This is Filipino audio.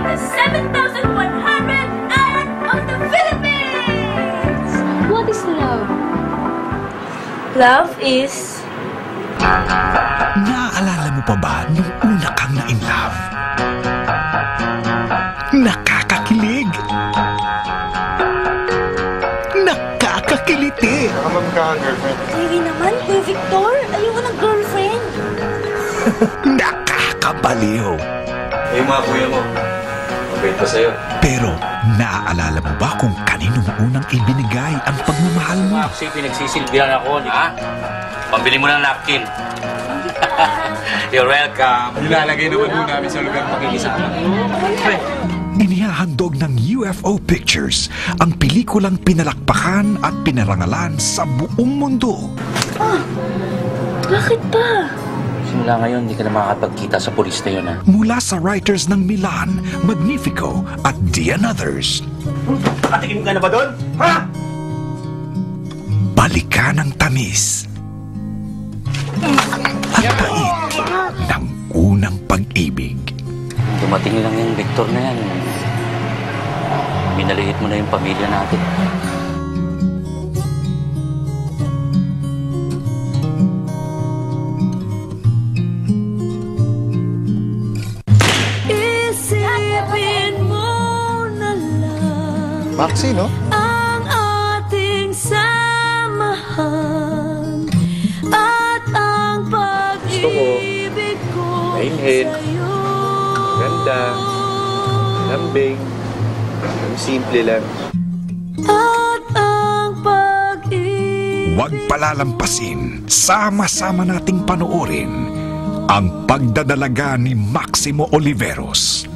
the 7,100 island of the Philippines! What is love? Love is... Naaalala mo pa ba nung una kang na-in love? Nakakakilig! Nakakakiliti! Baka magka-girlfriend. Sige naman, Kuya Victor. Ayoko ng girlfriend. Nakakabaliw! Eh, mga kuya mo. Mabait pa sa'yo. Pero naaalala mo ba kung kaninong unang ibinigay ang pagmamahal mo? Maxi, pinagsisilbihan ako. Ha? Pambili mo ng napkin. You're welcome. Nilalagay naman doon namin sa lugar pakikisama. Inihahandog ng UFO Pictures ang pelikulang pinalakpakan at pinarangalan sa buong mundo. Bakit ba? Simula ngayon, hindi ka na makakapagkita sa pulis na yun, ha? Mula sa writers ng Milan, Magnifico at The Others. Nakatikim ka na ba doon? Ha? Balikan ang tamis at pait ng unang pag-ibig. Dumating lang yung Victor na yan. Minaliit mo na yung pamilya natin. Isipin mo na lang Maxi, no? ang ating samahan at ang pag-ibig ko Mainhin. sa'yo. Ganda. Lambing. Simple lang. At ang pag-ibig. Huwag palalampasin, sama-sama nating panoorin ang pagdadalaga ni Maximo Oliveros.